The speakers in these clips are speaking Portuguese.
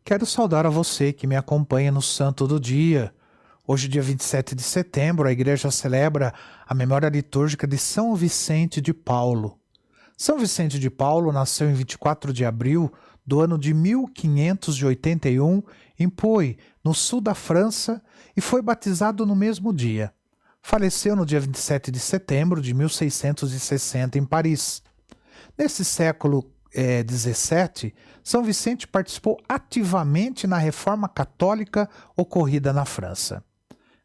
Quero saudar a você que me acompanha no Santo do Dia. Hoje, dia 27 de setembro, a igreja celebra a memória litúrgica de São Vicente de Paulo. São Vicente de Paulo nasceu em 24 de abril do ano de 1581 em Puy, no sul da França, e foi batizado no mesmo dia. Faleceu no dia 27 de setembro de 1660 em Paris. Nesse século XVII, São Vicente participou ativamente na reforma católica ocorrida na França.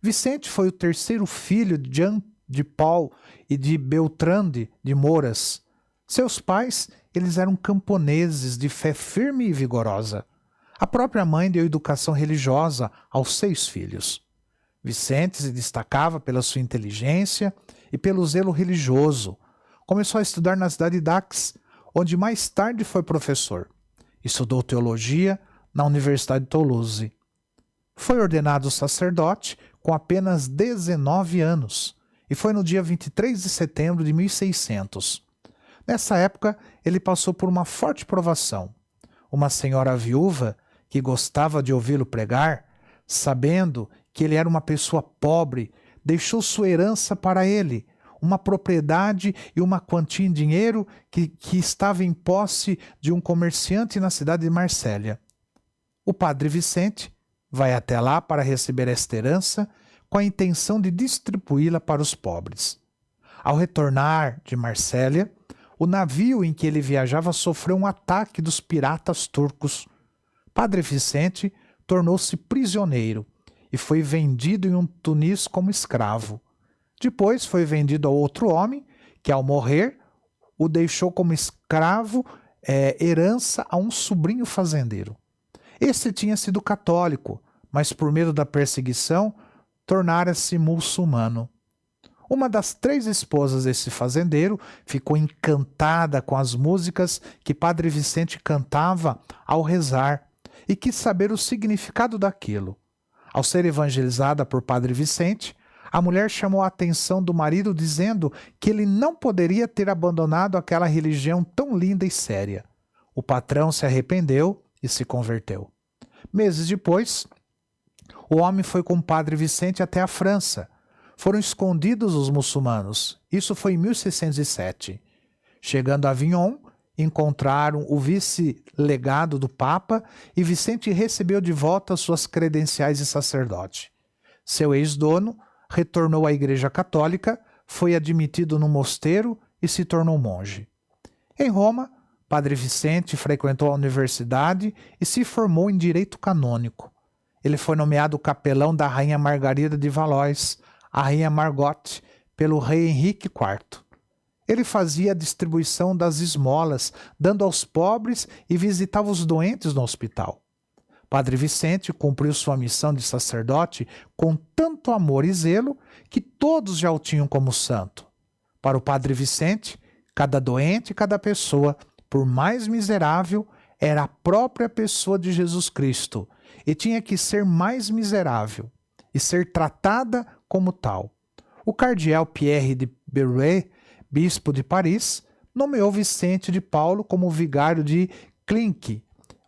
Vicente foi o terceiro filho de Jean de Paul e de Beltrande de Moras. Seus pais, eles eram camponeses de fé firme e vigorosa. A própria mãe deu educação religiosa aos 6 filhos. Vicente se destacava pela sua inteligência e pelo zelo religioso. Começou a estudar na cidade de Dax, onde mais tarde foi professor. Estudou teologia na Universidade de Toulouse. Foi ordenado sacerdote com apenas 19 anos e foi no dia 23 de setembro de 1600. Nessa época, ele passou por uma forte provação. Uma senhora viúva, que gostava de ouvi-lo pregar, sabendo que ele era uma pessoa pobre, deixou sua herança para ele, uma propriedade e uma quantia em dinheiro que estava em posse de um comerciante na cidade de Marsella. O padre Vicente vai até lá para receber esta herança com a intenção de distribuí-la para os pobres. Ao retornar de Marsella, o navio em que ele viajava sofreu um ataque dos piratas turcos. Padre Vicente tornou-se prisioneiro e foi vendido em Tunis como escravo. Depois foi vendido a outro homem, que ao morrer o deixou como escravo, herança a um sobrinho fazendeiro. Este tinha sido católico, mas por medo da perseguição, tornara-se muçulmano. Uma das 3 esposas desse fazendeiro ficou encantada com as músicas que Padre Vicente cantava ao rezar e quis saber o significado daquilo. Ao ser evangelizada por Padre Vicente, a mulher chamou a atenção do marido dizendo que ele não poderia ter abandonado aquela religião tão linda e séria. O patrão se arrependeu e se converteu. Meses depois, o homem foi com o Padre Vicente até a França. Foram escondidos os muçulmanos. Isso foi em 1607. Chegando a Avignon, encontraram o vice-legado do Papa e Vicente recebeu de volta suas credenciais de sacerdote. Seu ex-dono retornou à Igreja Católica, foi admitido no mosteiro e se tornou monge. Em Roma, Padre Vicente frequentou a universidade e se formou em direito canônico. Ele foi nomeado capelão da rainha Margarida de Valois, a rainha Margot, pelo rei Henrique IV. Ele fazia a distribuição das esmolas, dando aos pobres e visitava os doentes no hospital. Padre Vicente cumpriu sua missão de sacerdote com tanto amor e zelo que todos já o tinham como santo. Para o Padre Vicente, cada doente e cada pessoa, por mais miserável, era a própria pessoa de Jesus Cristo e tinha que ser mais miserável e ser tratada como tal. O cardeal Pierre de Berulle, bispo de Paris, nomeou Vicente de Paulo como vigário de Clinque,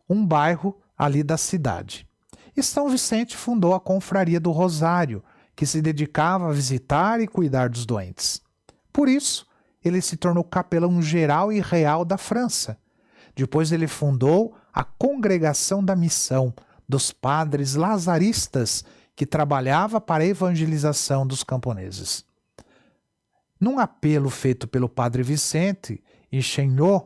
um bairro ali da cidade. E São Vicente fundou a Confraria do Rosário, que se dedicava a visitar e cuidar dos doentes. Por isso, ele se tornou capelão geral e real da França. Depois ele fundou a Congregação da Missão dos Padres Lazaristas, que trabalhava para a evangelização dos camponeses. Num apelo feito pelo Padre Vicente em Chenot,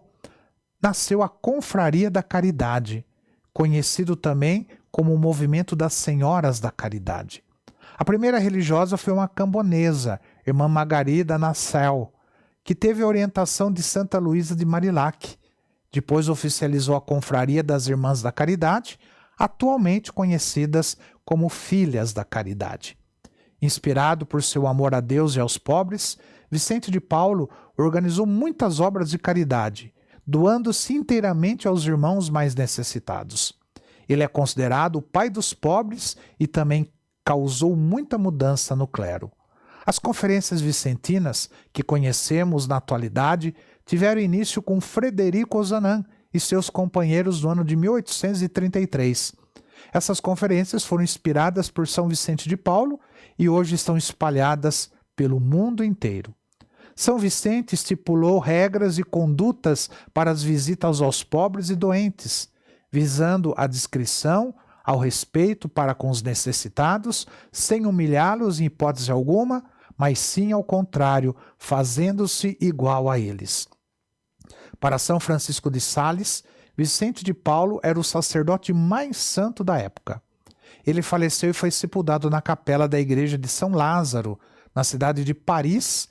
nasceu a Confraria da Caridade, conhecido também como o Movimento das Senhoras da Caridade. A primeira religiosa foi uma camponesa, irmã Margarida Nassau, que teve a orientação de Santa Luísa de Marillac. Depois oficializou a Confraria das Irmãs da Caridade, atualmente conhecidas como Filhas da Caridade. Inspirado por seu amor a Deus e aos pobres, Vicente de Paulo organizou muitas obras de caridade, doando-se inteiramente aos irmãos mais necessitados. Ele é considerado o pai dos pobres e também causou muita mudança no clero. As conferências vicentinas, que conhecemos na atualidade, tiveram início com Frederico Ozanam e seus companheiros no ano de 1833. Essas conferências foram inspiradas por São Vicente de Paulo e hoje estão espalhadas pelo mundo inteiro. São Vicente estipulou regras e condutas para as visitas aos pobres e doentes, visando a discrição, ao respeito para com os necessitados, sem humilhá-los em hipótese alguma, mas sim ao contrário, fazendo-se igual a eles. Para São Francisco de Sales, Vicente de Paulo era o sacerdote mais santo da época. Ele faleceu e foi sepultado na capela da igreja de São Lázaro, na cidade de Paris.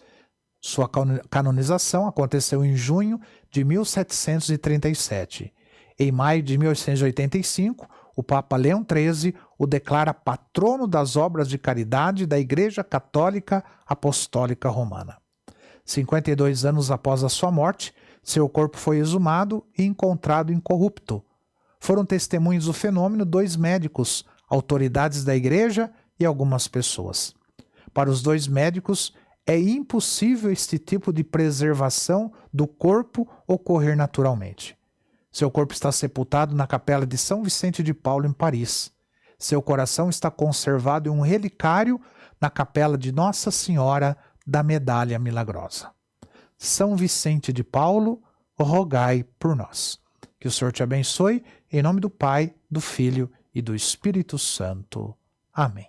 Sua canonização aconteceu em junho de 1737. Em maio de 1885, o Papa Leão XIII o declara patrono das obras de caridade da Igreja Católica Apostólica Romana. 52 anos após a sua morte, seu corpo foi exumado e encontrado incorrupto. Foram testemunhas do fenômeno 2 médicos, autoridades da Igreja e algumas pessoas. Para os 2 médicos, é impossível este tipo de preservação do corpo ocorrer naturalmente. Seu corpo está sepultado na capela de São Vicente de Paulo, em Paris. Seu coração está conservado em um relicário na capela de Nossa Senhora da Medalha Milagrosa. São Vicente de Paulo, rogai por nós. Que o Senhor te abençoe, em nome do Pai, do Filho e do Espírito Santo. Amém.